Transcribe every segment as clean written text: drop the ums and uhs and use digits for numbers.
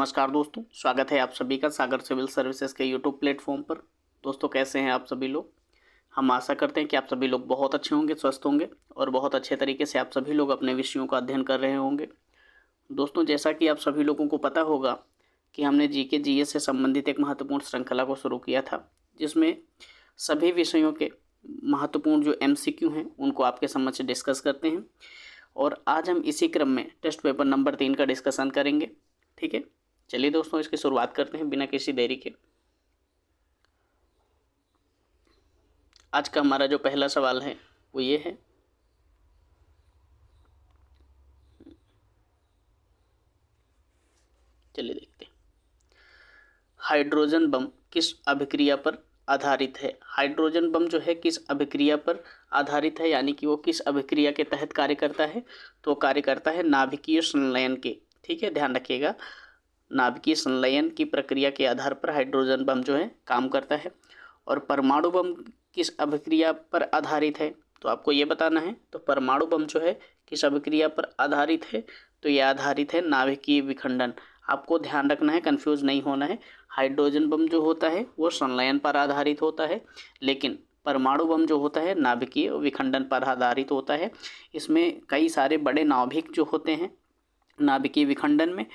नमस्कार दोस्तों, स्वागत है आप सभी का सागर सिविल सर्विसेज के यूट्यूब प्लेटफॉर्म पर। दोस्तों कैसे हैं आप सभी लोग। हम आशा करते हैं कि आप सभी लोग बहुत अच्छे होंगे, स्वस्थ होंगे और बहुत अच्छे तरीके से आप सभी लोग अपने विषयों का अध्ययन कर रहे होंगे। दोस्तों जैसा कि आप सभी लोगों को पता होगा कि हमने जीके जीएस से संबंधित एक महत्वपूर्ण श्रृंखला को शुरू किया था, जिसमें सभी विषयों के महत्वपूर्ण जो MCQ हैं उनको आपके समक्ष डिस्कस करते हैं। और आज हम इसी क्रम में टेस्ट पेपर नंबर 3 का डिस्कशन करेंगे। ठीक है, चलिए दोस्तों इसकी शुरुआत करते हैं बिना किसी देरी के। आज का हमारा जो पहला सवाल है वो ये है, चलिए देखते हैं। हाइड्रोजन बम किस अभिक्रिया पर आधारित है। हाइड्रोजन बम जो है किस अभिक्रिया पर आधारित है, यानी कि वो किस अभिक्रिया के तहत कार्य करता है। तो कार्य करता है नाभिकीय संलयन के। ठीक है, ध्यान रखिएगा, नाभिकीय संलयन की प्रक्रिया के आधार पर हाइड्रोजन बम जो है काम करता है। और परमाणु बम किस अभिक्रिया पर आधारित है, तो आपको ये बताना है। तो परमाणु बम जो है किस अभिक्रिया पर आधारित है, तो यह आधारित है नाभिकीय विखंडन। आपको ध्यान रखना है, कंफ्यूज नहीं होना है। हाइड्रोजन बम जो होता है वो संलयन पर आधारित होता है, लेकिन परमाणु बम जो होता है नाभिकीय विखंडन पर आधारित होता है। इसमें कई सारे बड़े नाभिक जो होते हैं नाभिकीय विखंडन में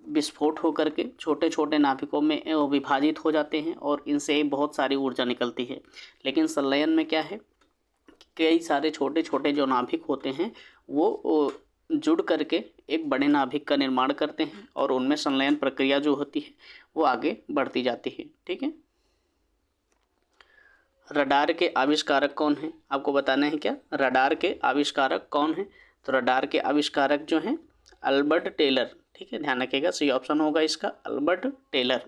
विस्फोट होकर के छोटे छोटे नाभिकों में विभाजित हो जाते हैं और इनसे बहुत सारी ऊर्जा निकलती है। लेकिन संलयन में क्या है, कई सारे छोटे छोटे जो नाभिक होते हैं वो जुड़ करके एक बड़े नाभिक का निर्माण करते हैं और उनमें संलयन प्रक्रिया जो होती है वो आगे बढ़ती जाती है। ठीक है, रडार के आविष्कारक कौन हैं, आपको बताना है क्या। रडार के आविष्कारक कौन हैं, तो रडार के आविष्कारक जो हैं अल्बर्ट टेलर। ठीक है, ध्यान रखिएगा, सही ऑप्शन होगा इसका अल्बर्ट टेलर।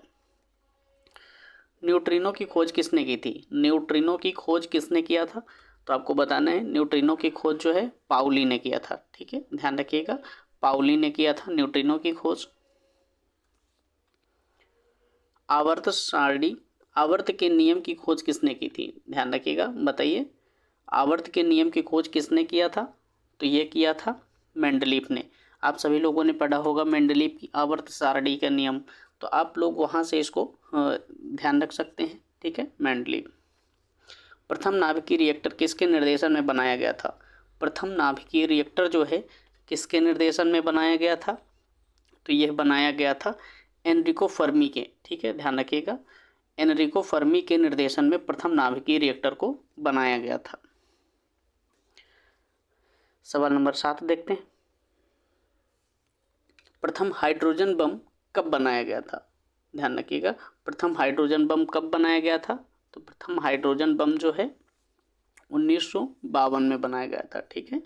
न्यूट्रिनो की खोज किसने की थी। न्यूट्रिनो की खोज किसने किया था, तो आपको बताना है न्यूट्रिनो की खोज जो है पाउली ने किया था। ठीक है, ध्यान रखिएगा, पाउली ने किया था न्यूट्रिनो की खोज। आवर्त सारणी आवर्त के नियम की खोज किसने की थी, ध्यान रखिएगा, बताइए आवर्त के नियम की खोज किसने किया था। तो ये किया था मेंडलीफ ने। आप सभी लोगों ने पढ़ा होगा मेंडलीफ की आवर्त सारणी का नियम, तो आप लोग वहाँ से इसको ध्यान रख सकते हैं। ठीक है, मेंडलीफ। प्रथम नाभिकीय रिएक्टर किसके निर्देशन में बनाया गया था। प्रथम नाभिकीय रिएक्टर जो है किसके निर्देशन में बनाया गया था, तो यह बनाया गया था एनरिको फर्मी के। ठीक है, ध्यान रखिएगा, एनरिको फर्मी के निर्देशन में प्रथम नाभिकीय रिएक्टर को बनाया गया था। सवाल नंबर 7 देखते हैं। प्रथम हाइड्रोजन बम कब बनाया गया था, ध्यान रखिएगा, प्रथम हाइड्रोजन बम कब बनाया गया था। तो प्रथम हाइड्रोजन बम जो है 1952 में बनाया गया था। ठीक है,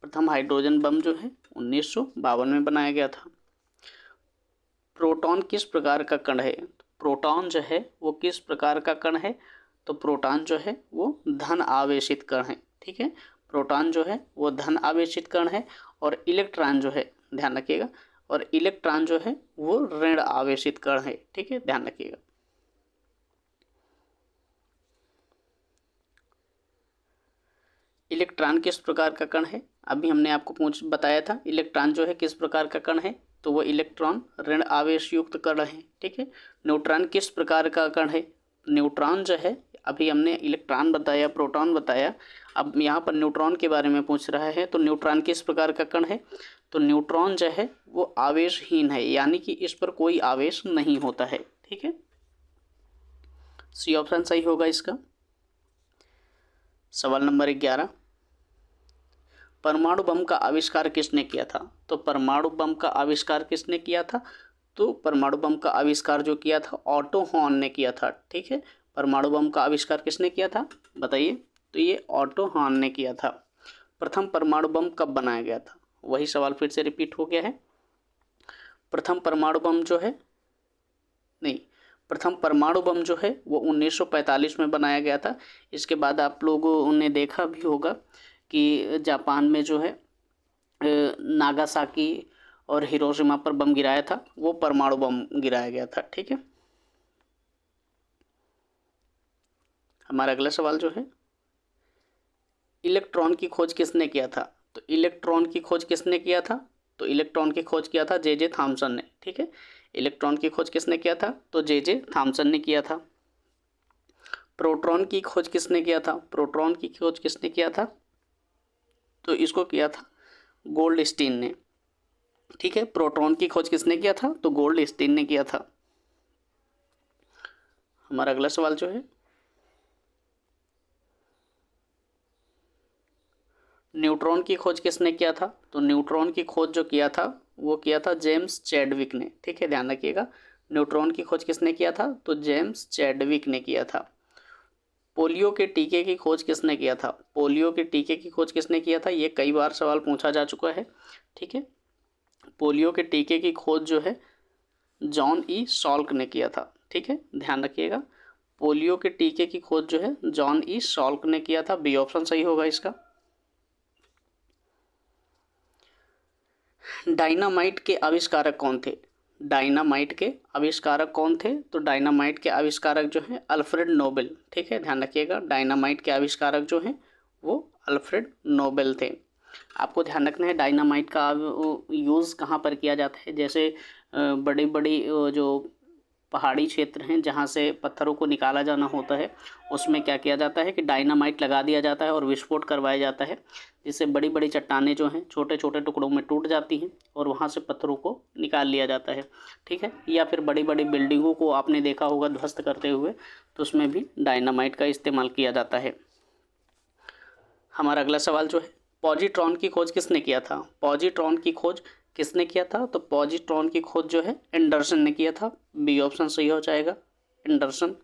प्रथम हाइड्रोजन बम जो है 1952 में बनाया गया था। प्रोटॉन किस प्रकार का कण है, प्रोटॉन जो है वो किस प्रकार का कण है, तो प्रोटॉन जो है वो धन आवेशित कण है। ठीक है, प्रोटॉन जो है वो धन आवेशित कण है और इलेक्ट्रॉन जो है, ध्यान रखिएगा, और इलेक्ट्रॉन जो है वो ऋण आवेशित कण है। ठीक है, ध्यान रखिएगा। इलेक्ट्रॉन किस प्रकार का कण है, अभी हमने आपको बताया था इलेक्ट्रॉन जो है किस प्रकार का कण है, तो वो इलेक्ट्रॉन ऋण आवेश युक्त कण है। ठीक है, न्यूट्रॉन किस प्रकार का कण है, न्यूट्रॉन जो है, अभी हमने इलेक्ट्रॉन बताया, प्रोटॉन बताया, अब यहाँ पर न्यूट्रॉन के बारे में पूछ रहा है। तो न्यूट्रॉन किस प्रकार का कण है, तो न्यूट्रॉन जो है वो आवेशहीन है, यानी कि इस पर कोई आवेश नहीं होता है। ठीक है, सी ऑप्शन सही होगा इसका। सवाल नंबर 11, परमाणु बम का आविष्कार किसने किया था। तो परमाणु बम का आविष्कार किसने किया था, तो परमाणु बम का आविष्कार जो किया था ऑटो हॉर्न ने किया था। ठीक है, परमाणु बम का आविष्कार किसने किया था, बताइए, तो ये ऑटो हॉर्न ने किया था। प्रथम परमाणु बम कब बनाया गया था, वही सवाल फिर से रिपीट हो गया है। प्रथम परमाणु बम जो है, नहीं, प्रथम परमाणु बम जो है वो 1945 में बनाया गया था। इसके बाद आप लोगों ने देखा भी होगा कि जापान में जो है नागासाकी और हिरोशिमा पर बम गिराया था, वो परमाणु बम गिराया गया था। ठीक है, हमारा अगला सवाल जो है, इलेक्ट्रॉन की खोज किसने किया था। तो इलेक्ट्रॉन की खोज किसने किया था, तो इलेक्ट्रॉन की खोज किया था जे थॉमसन ने, ठीक है। इलेक्ट्रॉन की खोज किसने किया था? तो जे थॉमसन ने किया था। प्रोटॉन की खोज किसने किया था? प्रोटॉन की खोज किसने किया था? तो इसको किया था गोल्डस्टीन ने, ठीक है। प्रोटॉन की खोज किसने किया था? तो गोल्डस्टीन ने किया था। हमारा अगला सवाल जो है, न्यूट्रॉन की खोज किसने किया था? तो न्यूट्रॉन की खोज जो किया था वो किया था जेम्स चैडविक ने, ठीक है, ध्यान रखिएगा। न्यूट्रॉन की खोज किसने किया था? तो जेम्स चैडविक ने किया था। पोलियो के टीके की खोज किसने किया था? पोलियो के टीके की खोज किसने किया था? ये कई बार सवाल पूछा जा चुका है, ठीक है। पोलियो के टीके की खोज जो है जॉन ई सॉल्क ने किया था, ठीक है, ध्यान रखिएगा। पोलियो के टीके की खोज जो है जॉन ई सॉल्क ने किया था। बी ऑप्शन सही होगा इसका। डायनामाइट के आविष्कारक कौन थे? डायनामाइट के आविष्कारक कौन थे? तो डायनामाइट के आविष्कारक जो हैं अल्फ्रेड नोबेल, ठीक है, ध्यान रखिएगा। डायनामाइट के आविष्कारक जो हैं वो अल्फ्रेड नोबेल थे। आपको ध्यान रखना है डायनामाइट का यूज़ कहाँ पर किया जाता है। जैसे बड़ी बड़ी जो पहाड़ी क्षेत्र हैं जहाँ से पत्थरों को निकाला जाना होता है, उसमें क्या किया जाता है कि डायनामाइट लगा दिया जाता है और विस्फोट करवाया जाता है, जिससे बड़ी बड़ी चट्टानें जो हैं छोटे छोटे टुकड़ों में टूट जाती हैं और वहाँ से पत्थरों को निकाल लिया जाता है, ठीक है। या फिर बड़ी बड़ी बिल्डिंगों को आपने देखा होगा ध्वस्त करते हुए, तो उसमें भी डायनामाइट का इस्तेमाल किया जाता है। हमारा अगला सवाल जो है, पॉजिट्रॉन की खोज किसने किया था? पॉजिट्रॉन की खोज किसने किया था? तो पॉजिट्रॉन की खोज जो है एंडरसन ने किया था। बी ऑप्शन सही हो जाएगा, एंडरसन।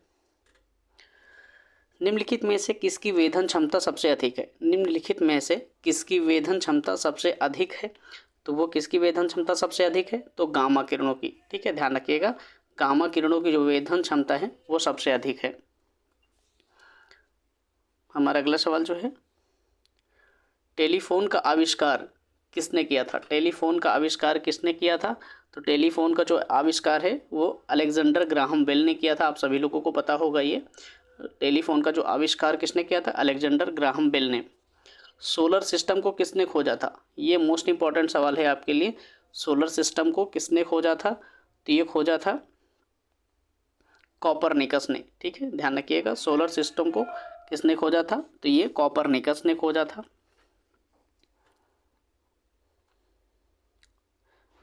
निम्नलिखित में से किसकी वेधन क्षमता सबसे अधिक है? निम्नलिखित में से किसकी वेधन क्षमता सबसे अधिक है? तो वो किसकी वेधन क्षमता सबसे अधिक है? तो गामा किरणों की, ठीक है, ध्यान रखिएगा। गामा किरणों की जो वेधन क्षमता है वो सबसे अधिक है। हमारा अगला सवाल जो है, टेलीफोन का आविष्कार किसने किया था? टेलीफोन का आविष्कार किसने किया था? तो टेलीफोन का जो आविष्कार है वो अलेक्जेंडर ग्राहम बेल ने किया था। आप सभी लोगों को पता होगा ये। टेलीफोन का जो आविष्कार किसने किया था? अलेक्जेंडर ग्राहम बेल ने। सोलर सिस्टम को किसने खोजा था? ये मोस्ट इंपॉर्टेंट सवाल है आपके लिए। सोलर सिस्टम को किसने खोजा था? तो ये खोजा था कॉपरनिकस ने, ठीक है, ध्यान रखिएगा। सोलर सिस्टम को किसने खोजा था? तो ये कॉपरनिकस ने खोजा था।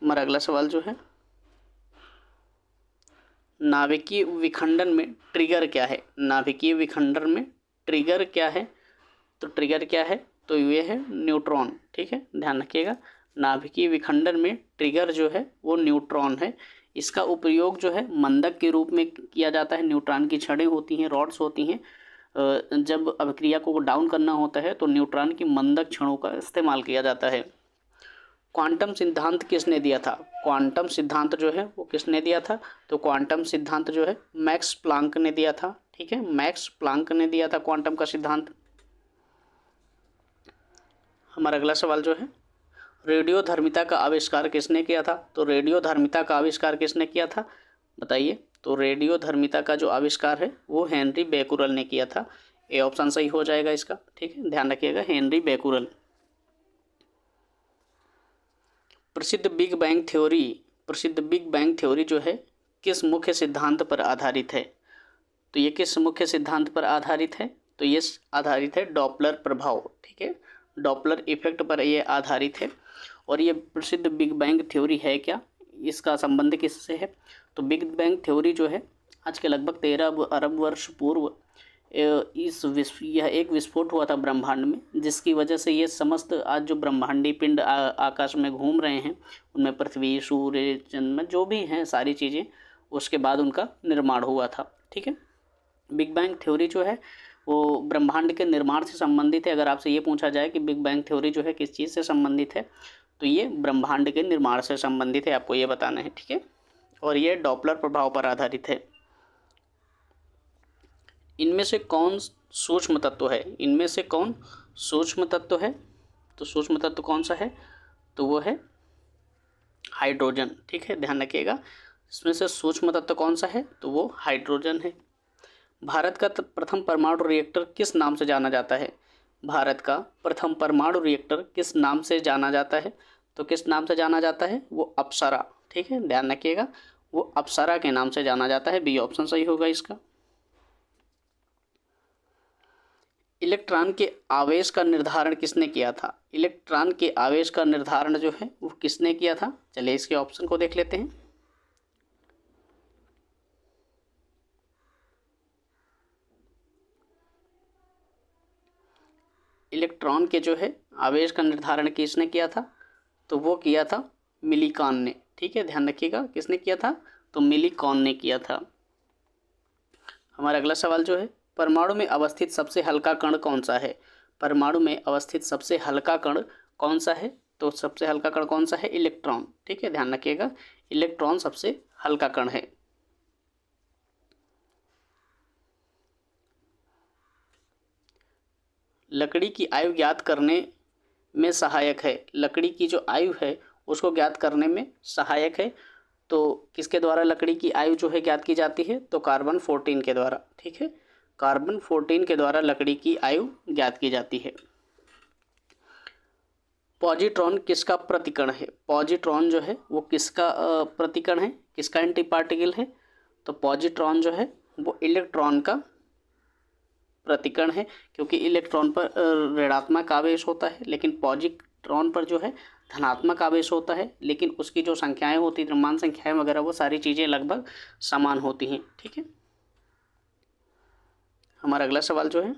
हमारा अगला सवाल जो है, नाभिकीय विखंडन में ट्रिगर क्या है? नाभिकीय विखंडन में ट्रिगर क्या है? तो ट्रिगर क्या है? तो ये है न्यूट्रॉन, ठीक है, ध्यान रखिएगा। नाभिकीय विखंडन में ट्रिगर जो है वो न्यूट्रॉन है। इसका उपयोग जो है मंदक के रूप में किया जाता है। न्यूट्रॉन की छड़ें होती हैं, रॉड्स होती हैं। जब अभिक्रिया को डाउन करना होता है तो न्यूट्रॉन की मंदक छड़ों का इस्तेमाल किया जाता है। क्वांटम सिद्धांत किसने दिया था? क्वांटम सिद्धांत जो है वो किसने दिया था? तो क्वांटम सिद्धांत जो है मैक्स प्लांक ने दिया था, ठीक है, मैक्स प्लांक ने दिया था क्वांटम का सिद्धांत। हमारा अगला सवाल जो है, रेडियोधर्मिता का आविष्कार किसने किया था? तो रेडियोधर्मिता का आविष्कार किसने किया था, बताइए। तो रेडियोधर्मिता का जो आविष्कार है वो हेनरी बेकुरल ने किया था। ए ऑप्शन सही हो जाएगा इसका, ठीक है, ध्यान रखिएगा, हेनरी बेकुरल। प्रसिद्ध बिग बैंग थ्योरी जो है किस मुख्य सिद्धांत पर आधारित है? तो ये किस मुख्य सिद्धांत पर आधारित है? तो ये आधारित है डॉपलर प्रभाव, ठीक है, डॉपलर इफेक्ट पर ये आधारित है। और ये प्रसिद्ध बिग बैंग थ्योरी है क्या, इसका संबंध किससे है? तो बिग बैंग थ्योरी जो है आज के लगभग 13 अरब वर्ष पूर्व यह एक विस्फोट हुआ था ब्रह्मांड में, जिसकी वजह से ये समस्त आज जो ब्रह्मांडी पिंड आकाश में घूम रहे हैं, उनमें पृथ्वी, सूर्य, चंद्रमा जो भी हैं सारी चीज़ें, उसके बाद उनका निर्माण हुआ था, ठीक है। बिग बैंग थ्योरी जो है वो ब्रह्मांड के निर्माण से संबंधित है। अगर आपसे ये पूछा जाए कि बिग बैंग थ्योरी जो है किस चीज़ से संबंधित है, तो ये ब्रह्मांड के निर्माण से संबंधित है, आपको ये बताना है, ठीक है। और ये डॉपलर प्रभाव पर आधारित है। इनमें से कौन सूक्ष्म तत्व है? इनमें से कौन सूक्ष्म तत्व है? तो सूक्ष्म तत्व कौन सा है? तो वो है हाइड्रोजन, ठीक है, ध्यान रखिएगा। इसमें से सूक्ष्म तत्व कौन सा है? तो वो हाइड्रोजन है। भारत का प्रथम परमाणु रिएक्टर किस नाम से जाना जाता है? भारत का प्रथम परमाणु रिएक्टर किस नाम से जाना जाता है? तो किस नाम से जाना जाता है? वो अप्सरा। ठीक है, ध्यान रखिएगा, वो अप्सरा के नाम से जाना जाता है। बी ऑप्शन सही होगा इसका। इलेक्ट्रॉन के आवेश का निर्धारण किसने किया था? इलेक्ट्रॉन के आवेश का निर्धारण जो है वो किसने किया था? चलिए इसके ऑप्शन को देख लेते हैं। इलेक्ट्रॉन के जो है आवेश का निर्धारण किसने किया था? तो वो किया था मिलीकॉन ने। ठीक है, ध्यान रखिएगा, किसने किया था? तो मिलीकॉन ने किया था। हमारा अगला सवाल जो है, परमाणु में अवस्थित सबसे हल्का कण कौन सा है? परमाणु में अवस्थित सबसे हल्का कण कौन सा है? तो सबसे हल्का कण कौन सा है? इलेक्ट्रॉन। ठीक है, ध्यान रखिएगा, इलेक्ट्रॉन सबसे हल्का कण है। लकड़ी की आयु ज्ञात करने में सहायक है। लकड़ी की जो आयु है उसको ज्ञात करने में सहायक है। तो किसके द्वारा लकड़ी की आयु जो है ज्ञात की जाती है? तो कार्बन 14 के द्वारा। ठीक है, कार्बन 14 के द्वारा लकड़ी की आयु ज्ञात की जाती है। पॉजिट्रॉन किसका प्रतिकण है? पॉजिट्रॉन जो है वो किसका प्रतिकण है, किसका एंटी पार्टिकल है? तो पॉजिट्रॉन जो है वो इलेक्ट्रॉन का प्रतिकण है, क्योंकि इलेक्ट्रॉन पर ऋणात्मक आवेश होता है, लेकिन पॉजिट्रॉन पर जो है धनात्मक आवेश होता है, लेकिन उसकी जो संख्याएं होती हैं, द्रव्यमान संख्याएं वगैरह, वो सारी चीज़ें लगभग समान होती हैं। ठीक है, हमारा अगला सवाल जो है,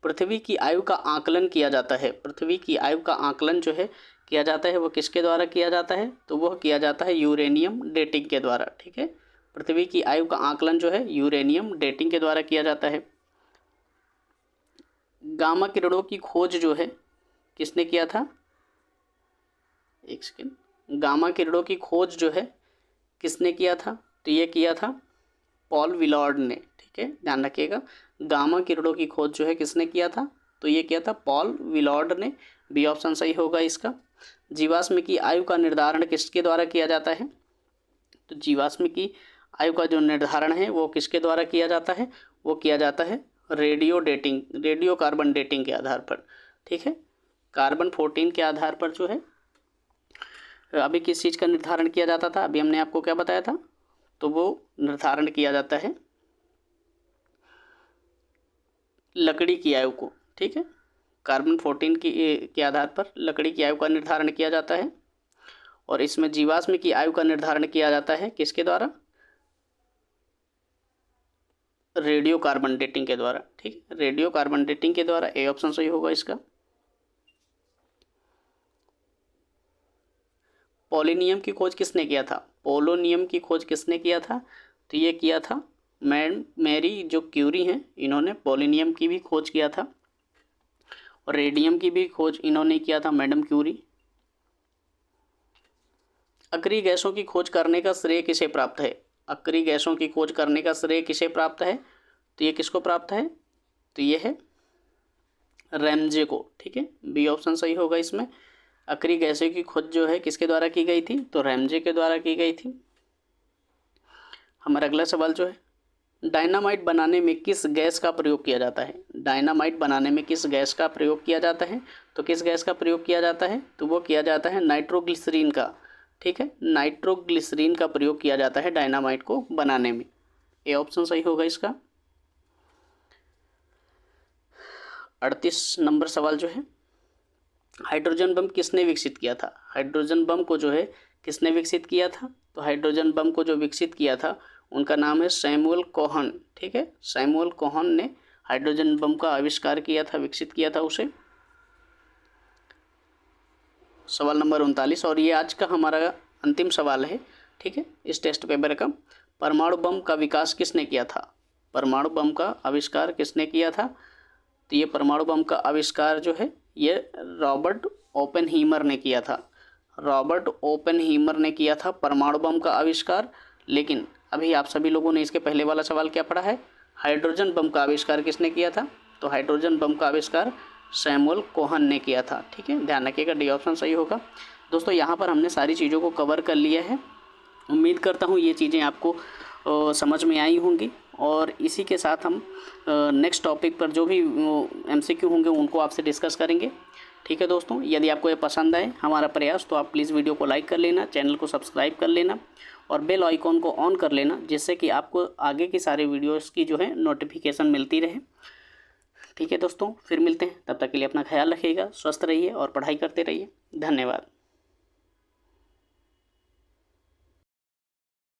पृथ्वी की आयु का आकलन किया जाता है। पृथ्वी की आयु का आकलन जो है किया जाता है वो किसके द्वारा किया जाता है? तो वह किया जाता है यूरेनियम डेटिंग के द्वारा। ठीक है, पृथ्वी की आयु का आकलन जो है यूरेनियम डेटिंग के द्वारा किया जाता है। गामा किरणों की खोज जो है किसने किया था? एक सेकेंड, गामा किरणों की खोज जो है किसने किया था? तो ये किया था पॉल विलॉर्ड ने। ठीक है, ध्यान रखिएगा, गामा किरणों की खोज जो है किसने किया था? तो ये किया था पॉल विलॉर्ड ने। बी ऑप्शन सही होगा इसका। जीवाश्म की आयु का निर्धारण किसके द्वारा किया जाता है? तो जीवाश्म की आयु का जो निर्धारण है वो किसके द्वारा किया जाता है? वो किया जाता है radio dating, radio carbon dating के आधार पर। ठीक है, कार्बन 14 के आधार पर जो है अभी किस चीज़ का निर्धारण किया जाता था? अभी हमने आपको क्या बताया था? तो वो निर्धारण किया जाता है लकड़ी की आयु को। ठीक है, कार्बन 14 के आधार पर लकड़ी की आयु का निर्धारण किया जाता है, और इसमें जीवाश्म की आयु का निर्धारण किया जाता है किसके द्वारा? रेडियो कार्बन डेटिंग के द्वारा। ठीक है, रेडियो कार्बन डेटिंग के द्वारा। ए ऑप्शन सही होगा इसका। पोलोनियम की खोज किसने किया था? पोलोनियम की खोज किसने किया था? तो ये किया था मैरी जो क्यूरी हैं, इन्होंने पोलोनियम की भी खोज किया था, और रेडियम की भी खोज इन्होंने किया था, मैडम क्यूरी। अक्रिय गैसों की खोज करने का श्रेय किसे प्राप्त है? अक्रिय गैसों की खोज करने का श्रेय किसे प्राप्त है? तो ये किसको प्राप्त है? तो ये है रैमजे को। ठीक है, बी ऑप्शन सही होगा इसमें। अक्रिय गैसों की खोज जो है किसके द्वारा की गई थी? तो रैमजे के द्वारा की गई थी। हमारा अगला सवाल जो है, डायनामाइट बनाने में किस गैस का प्रयोग किया जाता है? डायनामाइट बनाने में किस गैस का प्रयोग किया जाता है? तो किस गैस का प्रयोग किया जाता है? तो वो किया जाता है नाइट्रोग्लिसरीन का। ठीक है, नाइट्रोग्लिसरीन का प्रयोग किया जाता है डायनामाइट को बनाने में। ए ऑप्शन सही होगा इसका। 38 नंबर सवाल जो है, हाइड्रोजन बम किसने विकसित किया था? हाइड्रोजन बम को जो है किसने विकसित किया था? तो हाइड्रोजन बम को जो विकसित किया था उनका नाम है सैमुअल कोहन। ठीक है, सैमुअल कोहन ने हाइड्रोजन बम का आविष्कार किया था, विकसित किया था उसे। सवाल नंबर 39, और ये आज का हमारा अंतिम सवाल है। ठीक है, इस टेस्ट पेपर का, परमाणु बम का विकास किसने किया था? परमाणु बम का आविष्कार किसने किया था? तो ये परमाणु बम का आविष्कार जो है ये रॉबर्ट ओपेनहीमर ने किया था। रॉबर्ट ओपेनहीमर ने किया था परमाणु बम का आविष्कार। लेकिन अभी आप सभी लोगों ने इसके पहले वाला सवाल क्या पढ़ा है? हाइड्रोजन बम का आविष्कार किसने किया था? तो हाइड्रोजन बम का आविष्कार सैमुअल कोहन ने किया था। ठीक है, ध्यान रखिएगा, डी ऑप्शन सही होगा। दोस्तों, यहाँ पर हमने सारी चीज़ों को कवर कर लिया है। उम्मीद करता हूँ ये चीज़ें आपको समझ में आई होंगी, और इसी के साथ हम नेक्स्ट टॉपिक पर जो भी MCQ होंगे उनको आपसे डिस्कस करेंगे। ठीक है दोस्तों, यदि आपको ये पसंद आए हमारा प्रयास तो आप प्लीज़ वीडियो को लाइक कर लेना, चैनल को सब्सक्राइब कर लेना और बेल आइकॉन को ऑन कर लेना, जिससे कि आपको आगे की सारे वीडियोस की जो है नोटिफिकेशन मिलती रहे। ठीक है दोस्तों, फिर मिलते हैं, तब तक के लिए अपना ख्याल रखिएगा, स्वस्थ रहिए और पढ़ाई करते रहिए। धन्यवाद।